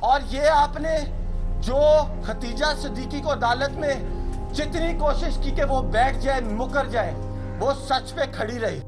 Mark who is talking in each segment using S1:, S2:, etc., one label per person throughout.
S1: और ये आपने जो खतीजा सिद्दीकी को अदालत में जितनी कोशिश की कि वो बैठ जाए, मुकर जाए, वो सच पे खड़ी रही।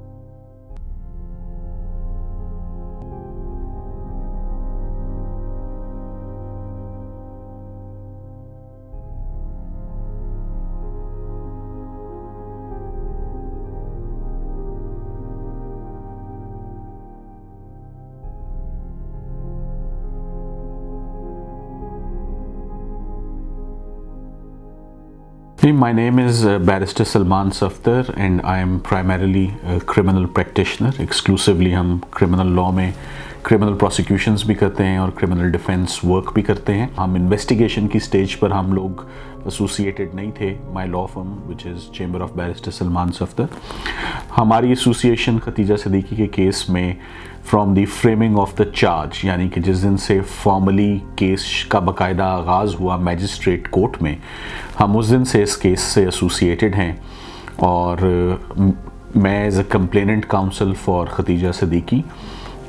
S2: My name is Barrister Salman Safdar and I am primarily a criminal practitioner. Exclusively हम criminal law में criminal prosecutions भी करते हैं और criminal defense work भी करते हैं। हम investigation की stage पर हम लोग associated नहीं थे। My law firm which is Chamber of Barrister Salman Safdar, हमारी association खतीजा सिद्दीकी के केस में from the framing of the charge, यानी कि जिस दिन से फॉर्मली केस का बाकायदा आगाज़ हुआ मैजिस्ट्रेट कोर्ट में, हम उस दिन से इस केस से एसोसिएटेड हैं। और मैं as a complainant counsel for Khadija Siddiqui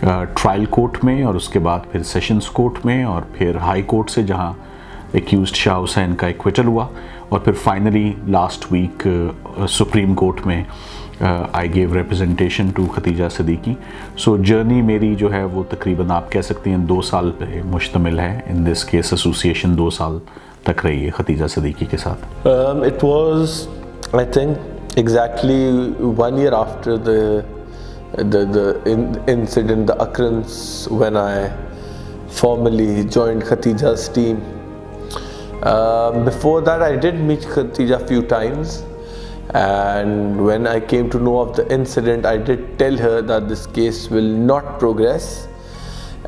S2: trial court में, और उसके बाद फिर सेशंस कोर्ट में, और फिर हाई कोर्ट से जहां एक्यूज्ड शाह हुसैन का एक्विटल हुआ, और फिर finally last week supreme court में I gave representation to Khatija Siddiqui. So journey मेरी जो है वो तकरीबन आप कह सकती हैं 2 साल पे मुश्तमिल है। इन दिस केस एसोसिएशन 2 साल तक रही है खतीजा सिद्दीकी के साथ।
S3: It was, I think, exactly 1 year after the incident, the occurrence, when I formally joined Khatija's team. Before that, I did meet Khatija a few times. And when I came to know of the incident, I did tell her that this case will not progress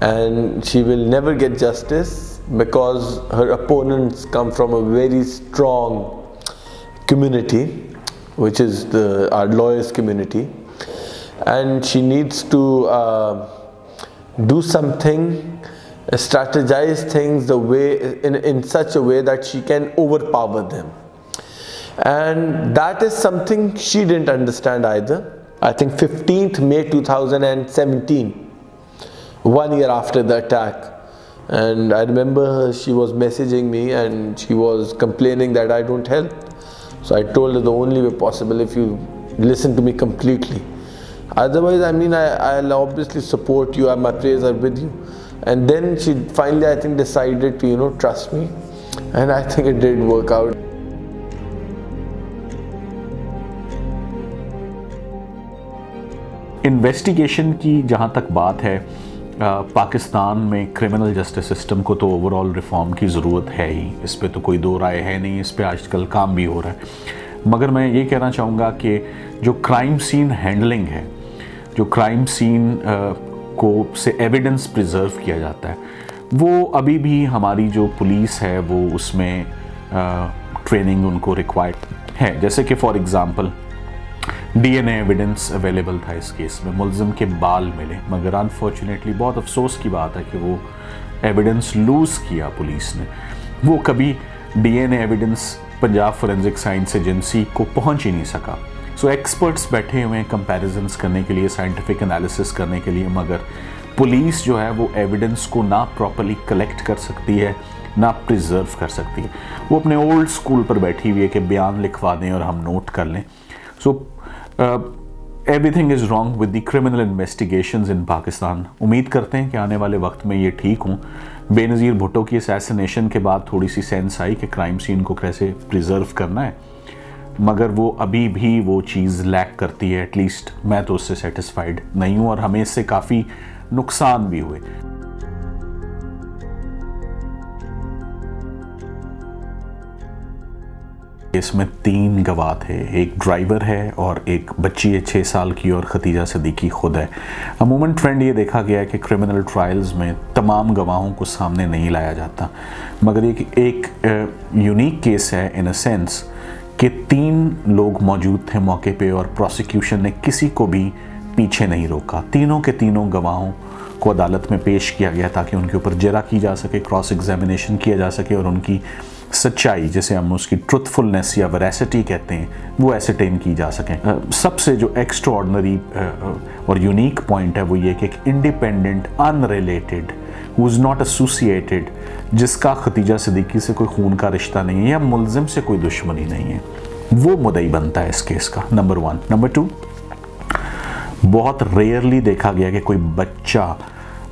S3: and she will never get justice because her opponents come from a very strong community, which is our lawyers community, and she needs to do something, strategize things in such a way that she can overpower them. And that is something she didn't understand either. I think 15th May 2017, 1 year after the attack, and I remember she was messaging me and she was complaining that I don't help. So I told her the only way possible if you listen to me completely. Otherwise, I mean, I'll obviously support you, my prayers are with you. And then she finally, I think, decided to, trust me, and I think it did work out.
S2: Investigation की जहाँ तक बात है, पाकिस्तान में criminal justice system को तो overall reform की ज़रूरत है ही, इस पे तो कोई दो राय है नहीं, इस पे आजकल काम भी हो रहा है। मगर मैं ये कहना चाहूँगा कि जो क्राइम सीन हैंडलिंग है, जो क्राइम सीन को से एविडेंस प्रिजर्व किया जाता है, वो अभी भी हमारी जो पुलिस है वो उसमें ट्रेनिंग उनको रिक्वायर्ड है। जैसे कि for example DNA evidence available था इस केस में, मुल्ज़िम के बाल मिले, मगर अनफॉर्चुनेटली बहुत अफसोस की बात है कि वो एविडेंस लूज़ किया पुलिस ने। वो कभी DNA evidence Punjab forensic science agency को पहुंच ही नहीं सका। सो एक्सपर्ट्स बैठे हुए हैं कंपैरिजन्स करने के लिए, साइंटिफिक एनालिसिस करने के लिए, मगर पुलिस जो है वो एविडेंस को ना प्रॉपर्ली कलेक्ट कर सकती है, ना प्रिजर्व कर सकती है। वो अपने ओल्ड स्कूल पर बैठी हुई है कि बयान लिखवा दें और हम नोट कर लें। So everything is wrong with the criminal investigations in Pakistan. उम्मीद करते हैं कि आने वाले वक्त में ये ठीक हों। बेनज़ीर भुट्टो की असैसिनेशन के बाद थोड़ी सी सेंस आई कि क्राइम सीन को कैसे प्रिजर्व करना है, मगर वो अभी भी वो चीज़ लैक करती है। एटलीस्ट मैं तो उससे सेटिस्फाइड नहीं हूँ और हमें इससे काफ़ी नुकसान भी हुए। इसमें 3 गवाह थे, एक ड्राइवर है और एक बच्ची है 6 साल की और खतीजा सिद्दीकी खुद है। अमूमन ट्रेंड ये देखा गया है कि क्रिमिनल ट्रायल्स में तमाम गवाहों को सामने नहीं लाया जाता, मगर एक यूनिक केस है इन अ सेंस कि 3 लोग मौजूद थे मौके पे और प्रोसिक्यूशन ने किसी को भी पीछे नहीं रोका। तीनों के तीनों गवाहों को अदालत में पेश किया गया ताकि उनके ऊपर जरा की जा सके, क्रॉस एग्जामिनेशन किया जा सके और उनकी सच्चाई, जैसे हम उसकी ट्रुथफुलनेस या वेरासिटी कहते हैं, वो एसेटेन की जा सकें। सबसे जो एक्स्ट्राऑर्डिनरी और यूनिक पॉइंट है वो ये कि एक independent unrelated who is not associated, जिसका खतीजा सिद्दीकी से कोई खून का रिश्ता नहीं है या मुलजिम से कोई दुश्मनी नहीं है, वो मुद्दई बनता है इस केस का। नंबर 1। नंबर 2, बहुत रेयरली देखा गया कि कोई बच्चा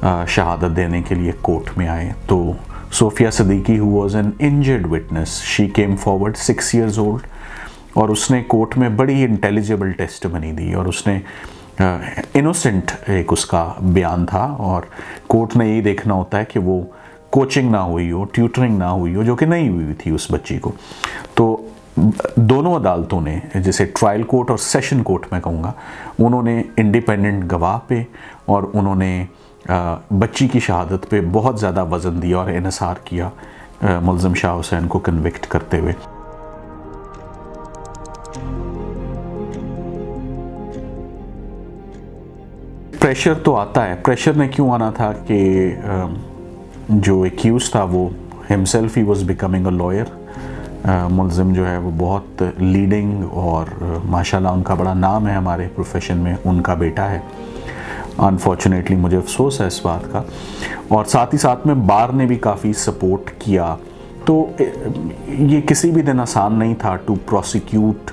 S2: शहादत देने के लिए कोर्ट में आए। तो Sophia Siddiqui who was an injured witness, she came forward 6 years old और उसने कोर्ट में बड़ी इंटेलिजिबल टेस्टिमनी दी और उसने इनोसेंट एक उसका बयान था और कोर्ट ने यही देखना होता है कि वो कोचिंग ना हुई हो, ट्यूटरिंग ना हुई हो, जो कि नहीं हुई थी उस बच्ची को। तो दोनों अदालतों ने, जैसे ट्रायल कोर्ट और सेशन कोर्ट मैं कहूँगा, उन्होंने इंडिपेंडेंट गवाह पे और उन्होंने बच्ची की शहादत पे बहुत ज़्यादा वज़न दिया और इन्हिसार किया मुलज़िम शाह हुसैन को कन्विक्ट करते हुए। प्रेशर तो आता है। प्रेशर ने क्यों आना था कि जो एक्यूज था वो हिमसेल्फ ही वाज बिकमिंग अ लॉयर। मुलज़िम जो है वो बहुत लीडिंग और माशाल्लाह उनका बड़ा नाम है हमारे प्रोफेशन में, उनका बेटा है। अनफॉर्चुनेटली मुझे अफसोस है इस बात का। और साथ ही साथ में बार ने भी काफ़ी सपोर्ट किया। तो ये किसी भी दिन आसान नहीं था to prosecute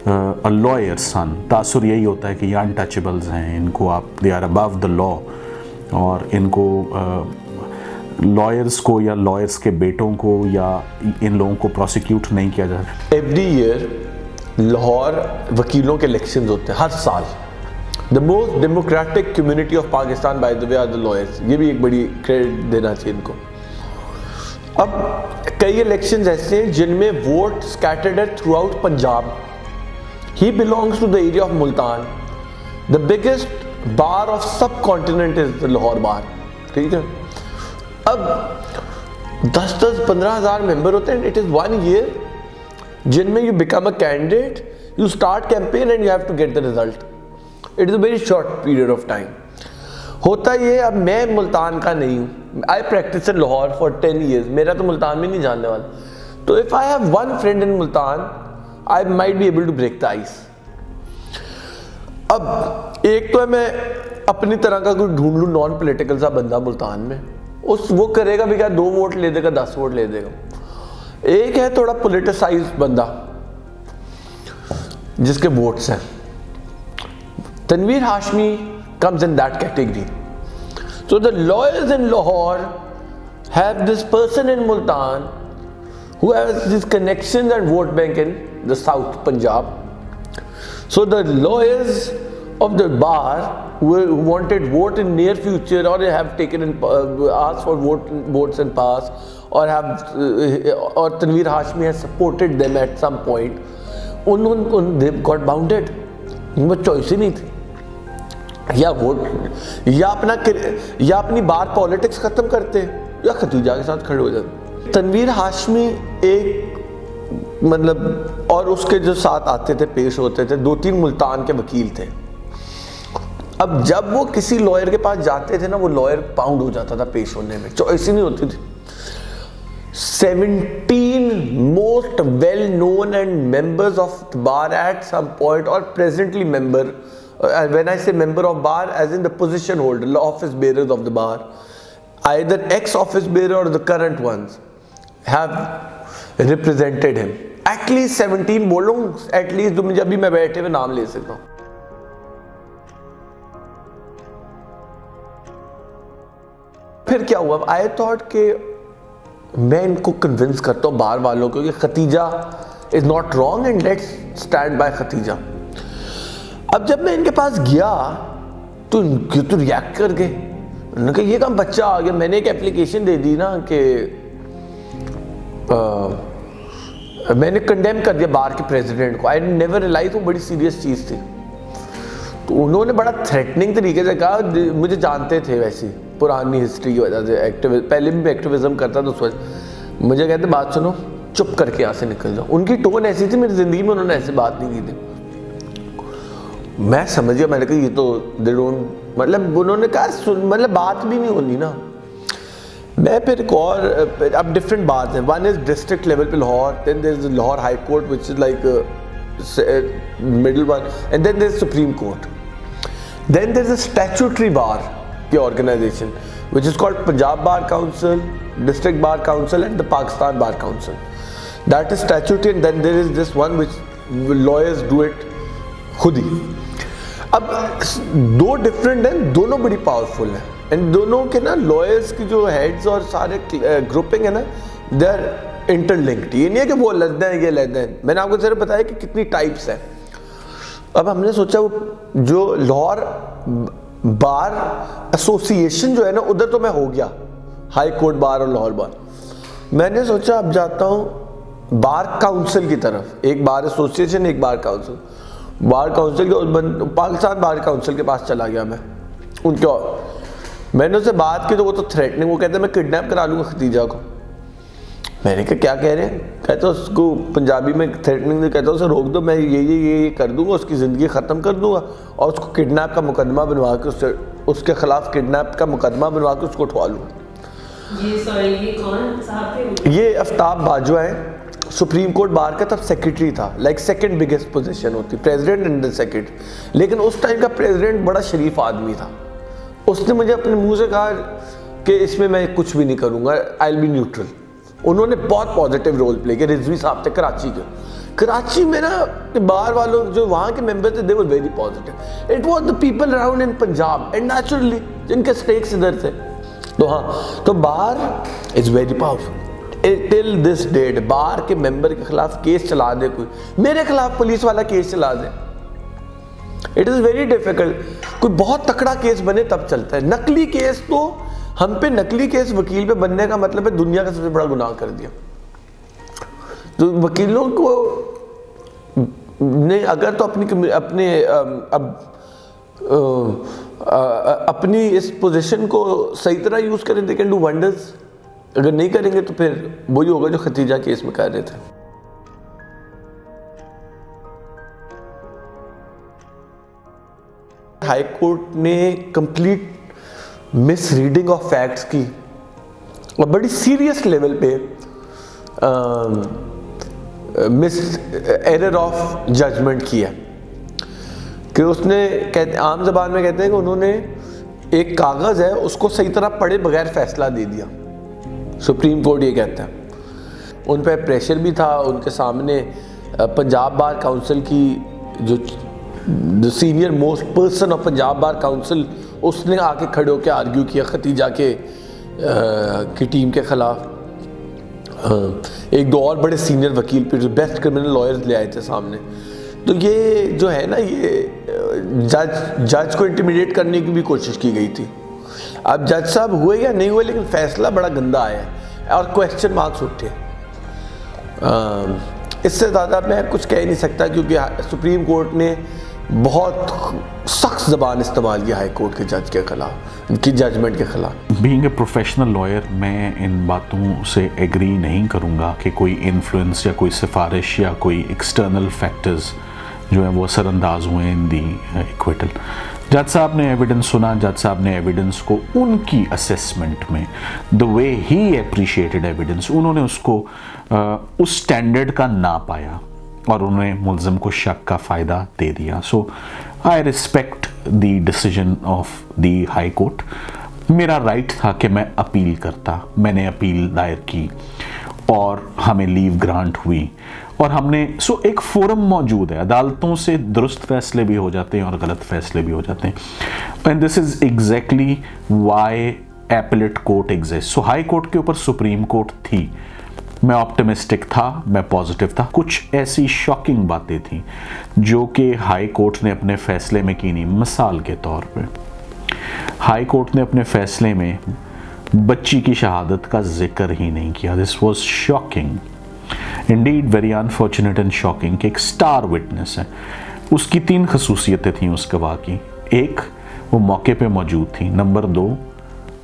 S2: a lawyer son. तासुर यही होता है कि ये अनटचेबल्स हैं, इनको आप, they are above the law और इनको लॉयर्स को या लॉयर्स के बेटों को या इन लोगों को प्रोसिक्यूट नहीं किया जाता।
S3: एवरी ईयर लाहौर वकीलों के इलेक्शन होते हैं हर साल। The most democratic community of Pakistan by the way are the lawyers. ये भी एक बड़ी क्रेडिट देना चाहिए इनको। अब कई इलेक्शंस ऐसे हैं जिनमें वोट स्कैटर्ड है throughout Punjab. He belongs to the area of Multan. The biggest bar of subcontinent is the Lahore bar. ठीक है, अब 10-15 हज़ार मेंबर होते हैं। इट इज़ 1 year जिनमें you become a candidate, you start campaign and you have to get the result. It is a very short period of time. होता ये, अब मैं मुल्तान का नहीं हूँ, आई practice in Lahore for 10 years, मेरा तो मुल्तान में नहीं जानने वाला। तो if I have one friend in Multan, I might be able to break the ice. अब एक तो है मैं अपनी तरह का कोई ढूंढ लूँ नॉन पोलिटिकल सा बंदा मुल्तान में, वो करेगा भी क्या, 2 वोट ले देगा, 10 वोट ले देगा। एक है थोड़ा पोलिटिसाइज्ड बंदा जिसके वोट्स हैं। Tanveer Hashmi comes in that category. So the lawyers in Lahore have this person in Multan who has these connections and vote bank in the South Punjab. So the lawyers of the bar who wanted vote in near future or have taken in, asked for votes in past or have or Tanveer Hashmi has supported them at some point, they got bounded. उनमें choice ही नहीं थी, या vote या अपनी बार politics खत्म करते या Khadija के साथ खड़े हो जाते। तनवीर हाशमी एक मतलब, और उसके जो साथ आते थे पेश होते थे 2-3 मुल्तान के वकील थे। अब जब वो किसी लॉयर के पास जाते थे ना, वो लॉयर पाउंड हो जाता था पेश होने में, चॉइस ही नहीं होती थी। 17 most well known and members of the bar at some point or presently member, when I say member of bar as in the position holder, the office bearers of the bar, either ex office bearer or the current ones, have represented him. At least 17 बोलूं, at least जो मुझे अभी मैं बैठे हुए नाम ले सकता हूँ। फिर क्या हुआ, आई थॉट कि मैं इनको कन्विंस करता हूँ बार वालों को कि Khadija is not wrong and let's stand by Khadija. अब जब मैं इनके पास गया तो इनके तो रिएक्ट कर गए। उन्होंने कहा ये काम बच्चा आ गया। मैंने एक एप्लीकेशन दे दी ना कि मैंने कंडेम कर दिया बार के प्रेसिडेंट को। आई नेवर रियलाइज वो बड़ी सीरियस चीज़ थी। तो उन्होंने बड़ा थ्रेटनिंग तरीके से कहा, मुझे जानते थे वैसे पुरानी हिस्ट्री की वजह से, पहले भी एक्टिविज्म करता था, तो मुझे कहते बात सुनो, चुप करके यहाँ से निकल जाओ। उनकी टोन ऐसी थी, मेरी ज़िंदगी में उन्होंने ऐसी बात नहीं की थी। मैं समझ गया, मैंने कहा ये तो दे डोंट, मतलब उन्होंने कहा मतलब बात भी नहीं होनी ना। मैं फिर एक और, अब डिफरेंट बात है। वन इज डिस्ट्रिक्ट लेवल पे Lahore, then there is Lahore high court which is like middle one, and then there is supreme court, then there is a statutory bar की organization which is called Punjab Bar Council, District Bar Council and the Pakistan Bar Council. That is statutory, and then there is this one which lawyers do it खुद ही. अब दो different हैं, दोनों बड़ी powerful हैं, and दोनों के ना लॉयर्स की जो हेड्स और सारे ग्रुपिंग है ना, दे आर इंटरलिंक्ड. ये नहीं है कि वो अलग हैं ये अलग हैं. मैंने आपको सिर्फ बताया कि कितनी टाइप्स हैं. अब हमने सोचा वो जो लाहौर बार एसोसिएशन जो है ना, उधर तो मैं हो गया, हाई कोर्ट बार और लाहौर बार. मैंने सोचा अब जाता हूँ बार काउंसिल की तरफ. एक बार एसोसिएशन, एक बार काउंसिल. बार काउंसिल के पाकिस्तान बार काउंसिल के पास चला गया मैं. उनके मैंने उससे बात की तो वो तो थ्रेटनिंग, वो कहते हैं मैं किडनैप करा लूँगा खतीजा को. मैंने कहा क्या कह रहे हैं? कहते उसको पंजाबी में थ्रेटनिंग, कहता उसे रोक दो, मैं ये कर दूंगा, उसकी ज़िंदगी ख़त्म कर दूंगा और उसको किडनैप का मुकदमा बनवा के उसके ख़िलाफ़ किडनैप का मुकदमा बनवा के उसको उठवा लूँगा.
S4: ये कौन साहब थे?
S3: ये आफ्ताब बाजवा है, सुप्रीम कोर्ट बार का तब सेक्रेटरी था. लाइक सेकंड बिगेस्ट पोजीशन होती, प्रेसिडेंट एंड द सेक्रेटरी. लेकिन उस टाइम का प्रेसिडेंट बड़ा शरीफ आदमी था. उसने मुझे अपने मुंह से कहा कि इसमें मैं कुछ भी नहीं करूँगा, आई विल बी न्यूट्रल. उन्होंने बहुत पॉजिटिव रोल प्ले किया. रिजवी साहब थे कराची के. कराची में ना बाहर वालों जो वहाँ के मेंबर थे, they were very positive. It was the people around in Punjab and naturally जिनके स्टेक्स इधर थे. तो हाँ, तो bar is very powerful. Till this date bar के मेंबर के खिलाफ केस चला दे कोई, मेरे खिलाफ पुलिस वाला केस चला दे, इट इज़ वेरी डिफिकल्ट. कोई बहुत तकड़ा केस बने तब चलता है. नकली केस तो हम पे, नकली केस वकील पे बनने का मतलब है दुनिया का सबसे बड़ा गुनाह कर दिया. तो वकीलों को ने अगर तो अपनी इस पोजीशन को सही तरह यूज करें, दे कैन डू वंडर्स. अगर नहीं करेंगे तो फिर वही होगा जो खतीजा केस में कर रहे थे. हाई कोर्ट ने complete miss reading of facts की और बड़ी सीरियस लेवल पे मिस एरर ऑफ जजमेंट किया. कि उसने आम जबान में कहते हैं कि उन्होंने एक कागज़ है उसको सही तरह पढ़े बगैर फैसला दे दिया. सुप्रीम कोर्ट ये कहता है. उन पर प्रेशर भी था. उनके सामने पंजाब बार काउंसिल की जो senior most person of Punjab bar council, उसने आके खड़े होकर आर्ग्यू किया खतीजा की टीम के खिलाफ. एक दो और बड़े सीनियर वकील फिर बेस्ट क्रिमिनल लॉयर्स ले आए थे सामने. तो ये जो है ना, ये जज को इंटिमिडेट करने की भी कोशिश की गई थी. अब जज साहब हुए या नहीं हुए, लेकिन फैसला बड़ा गंदा आया और क्वेश्चन मार्क्स उठे. इससे ज़्यादा मैं कुछ कह नहीं सकता, क्योंकि सुप्रीम कोर्ट ने बहुत सख्त ज़बान इस्तेमाल किया हाई कोर्ट के जज के खिलाफ, की जजमेंट के खिलाफ.
S2: बीइंग ए प्रोफेशनल लॉयर, मैं इन बातों से एग्री नहीं करूँगा कि कोई इन्फ्लुएंस या कोई सिफारिश या कोई एक्सटर्नल फैक्टर्स जो है वो असरअंदाज हुए इन दी इक्विटल. जज साहब ने एविडेंस सुना. जज साहब ने एविडेंस को उनकी असेसमेंट में, the way he appreciated evidence, उन्होंने उसको उस स्टैंडर्ड का ना पाया और उन्होंने मुल्ज़िम को शक का फ़ायदा दे दिया. So I respect the decision of the high court. मेरा राइट था कि मैं अपील करता. मैंने अपील दायर की और हमें लीव ग्रांट हुई और हमने एक फोरम मौजूद है. अदालतों से दुरुस्त फैसले भी हो जाते हैं और गलत फैसले भी हो जाते हैं. And this is exactly Y appellate court exist. So high court के ऊपर सुप्रीम कोर्ट थी. मैं ऑप्टिमिस्टिक था, मैं पॉजिटिव था. कुछ ऐसी शॉकिंग बातें थी जो कि हाई कोर्ट ने अपने फैसले में की नहीं. मिसाल के तौर पे हाई कोर्ट ने अपने फैसले में बच्ची की शहादत का जिक्र ही नहीं किया. This was shocking, Indeed very unfortunate and shocking. कि एक स्टार विटनेस है, उसकी 3 खसूसियतें थी उस गवाह की. 1, वो मौके पे मौजूद थी. नंबर 2,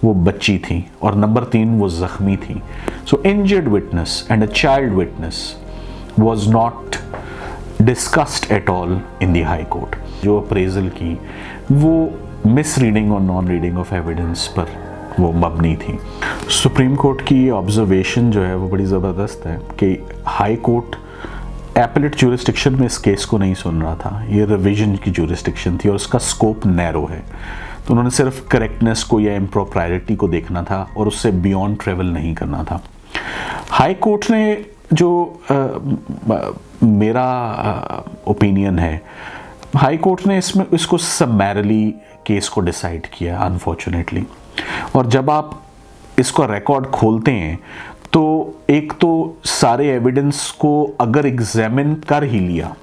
S2: वो बच्ची थी. और नंबर 3, वो ज़ख्मी थी. So injured witness and a child witness was not discussed at all in the high court. जो अप्रेजल की वो मिस रीडिंग और नॉन रीडिंग ऑफ एविडेंस पर वो मबनी थी. सुप्रीम कोर्ट की ऑब्जर्वेशन जो है वो बड़ी ज़बरदस्त है कि हाई कोर्ट एपेलेट ज्यूरिस्डिक्शन में इस केस को नहीं सुन रहा था. ये रिवीजन की ज्यूरिस्डिक्शन थी और उसका स्कोप नैरो है. तो उन्होंने सिर्फ करेक्टनेस को या इम्प्रॉप्रैरिटी को देखना था और उससे बियॉन्ड ट्रेवल नहीं करना था। हाई कोर्ट ने जो मेरा ओपिनियन है, हाई कोर्ट ने इसको समैरली केस को डिसाइड किया अनफॉर्चुनेटली। और जब आप इसको रिकॉर्ड खोलते हैं तो एक तो सारे एविडेंस को अगर एग्जामिन कर ही लिया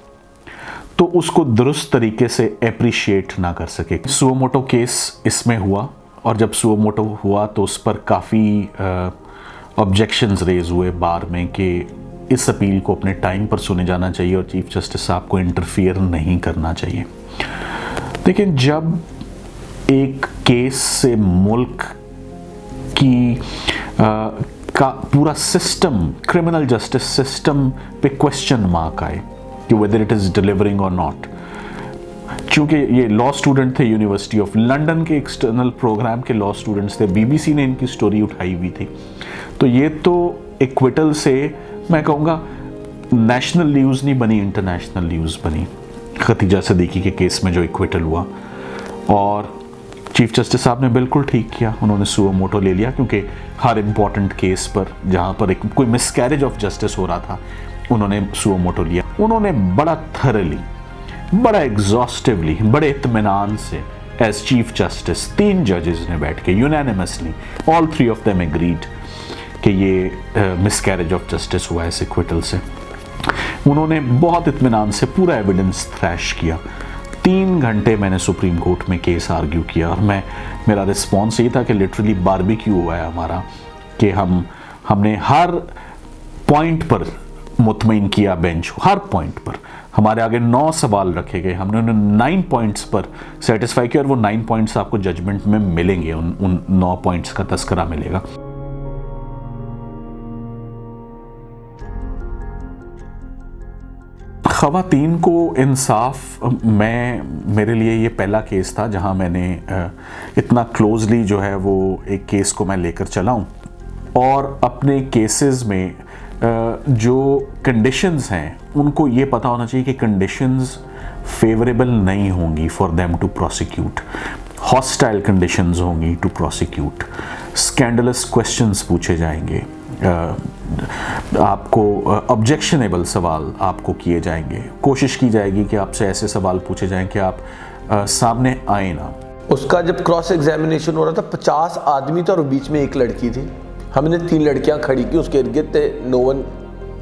S2: तो उसको दुरुस्त तरीके से एप्रिशिएट ना कर सके। सुओमोटो केस इसमें हुआ और जब सुओमोटो हुआ तो उस पर काफ़ी ऑब्जेक्शंस रेज हुए बार में कि इस अपील को अपने टाइम पर सुने जाना चाहिए और चीफ जस्टिस साहब को इंटरफियर नहीं करना चाहिए। लेकिन जब एक केस से मुल्क की का पूरा सिस्टम, क्रिमिनल जस्टिस सिस्टम पे क्वेश्चन मार्क आए कि वेदर इट इज़ डिलीवरिंग और नॉट, क्योंकि ये लॉ स्टूडेंट थे यूनिवर्सिटी ऑफ लंदन के एक्सटर्नल प्रोग्राम के लॉ स्टूडेंट्स थे, बीबीसी ने इनकी स्टोरी उठाई हुई थी, तो ये तो इक्विटल से मैं कहूँगा नेशनल न्यूज़ नहीं बनी, इंटरनेशनल न्यूज़ बनी खतीजा सिद्दीकी के केस में जो इक्विटल हुआ। और चीफ जस्टिस साहब ने बिल्कुल ठीक किया, उन्होंने सुओमोटो ले लिया, क्योंकि हर इम्पॉर्टेंट केस पर जहाँ पर कोई मिसकैरेज ऑफ जस्टिस हो रहा था उन्होंने सुओमोटो लिया। उन्होंने बड़ा थरली, बड़ा एग्जॉस्टिवली, बड़े इत्मीनान से एज चीफ जस्टिस 3 जजेस ने बैठ के unanimously all 3 of them agreed कि ये मिसकैरेज ऑफ जस्टिस हुआ है इस एक्विटल से। उन्होंने बहुत इत्मीनान से पूरा एविडेंस थ्रैश किया। 3 घंटे मैंने सुप्रीम कोर्ट में केस आर्ग्यू किया और मेरा रिस्पॉन्स ये था कि लिटरली बारबेक्यू हुआ है हमारा, कि हमने हर पॉइंट पर मुतमईन किया बेंच को, हर पॉइंट पर हमारे आगे 9 सवाल रखे गए, हमने उन्हें 9 पॉइंट्स पर सेटिस्फाई किया और वो 9 पॉइंट्स आपको जजमेंट में मिलेंगे, उन 9 पॉइंट्स का तस्करा मिलेगा। ख़वातीन को इंसाफ, मेरे लिए ये पहला केस था जहां मैंने इतना क्लोजली जो है वो एक केस को मैं लेकर चला हूं, और अपने केसेस में जो कंडीशंस हैं उनको ये पता होना चाहिए कि कंडीशंस फेवरेबल नहीं होंगी for them to prosecute, hostile conditions होंगी टू प्रोसिक्यूट, स्कैंडलस क्वेश्चंस पूछे जाएंगे, आपको ऑब्जेक्शनेबल सवाल आपको किए जाएंगे, कोशिश की जाएगी कि आपसे ऐसे सवाल पूछे जाएं कि आप सामने आए ना।
S3: उसका जब क्रॉस एग्जामिनेशन हो रहा था 50 आदमी था और बीच में एक लड़की थी, हमने 3 लड़कियां खड़ी की, उसके इर्द गिर्द थे, नो वन,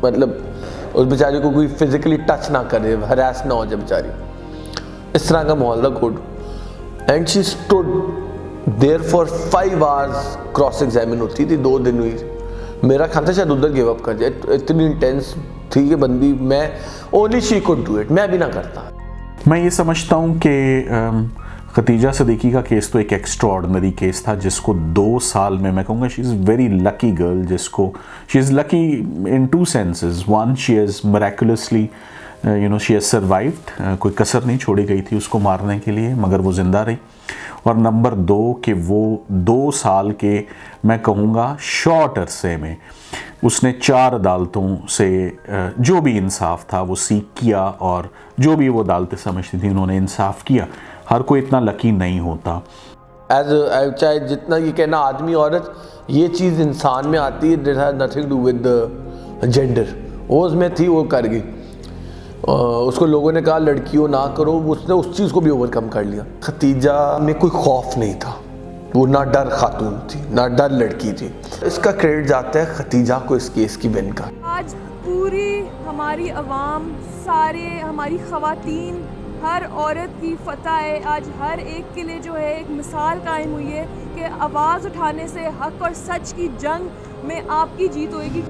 S3: मतलब उस बेचारी को कोई फिजिकली टच ना करे, हरास ना हो जाए बेचारी, इस तरह का माहौल था court. And she stood there for 5 hours, cross examine होती थी, 2 दिन हुई। मेरा ख्याल था शायद उधर गिव अप कर जाए, इतनी इंटेंस थी कि बंदी, मैं only she could do it, मैं भी ना करता।
S2: मैं ये समझता हूँ कि खतीजा सिद्दीकी का केस तो एक एक्स्ट्राऑर्डिनरी केस था, जिसको 2 साल में, मैं कहूँगा she is very lucky girl, जिसको she is lucky in 2 senses. One, she is miraculously she has survived, कोई कसर नहीं छोड़ी गई थी उसको मारने के लिए, मगर वो ज़िंदा रही। और नंबर 2 कि वो 2 साल के, मैं कहूँगा शॉर्ट अरसे में उसने 4 अदालतों से जो भी इंसाफ था वो सीख किया, और जो भी वो अदालतें समझती थी उन्होंने इंसाफ किया। हर कोई इतना लकी नहीं होता।
S3: चाहे जितना ये कहना आदमी औरत, ये चीज़ इंसान में आती है, this has nothing to with the gender, वो उसमें थी, वो कर गई। उसको लोगों ने कहा लड़कियों ना करो, उसने उस चीज़ को भी ओवरकम कर लिया। खतीजा में कोई खौफ नहीं था, वो ना डर खातून थी ना डर लड़की थी। इसका क्रेडिट जाता है खतीजा को इस केस की विन का।
S5: आज पूरी हमारी अवाम, सारे हमारी ख़वातीन, हर औरत की फतह है, आज हर एक के लिए जो है एक मिसाल कायम हुई है कि आवाज़ उठाने से हक और सच की जंग में आपकी जीत होएगी।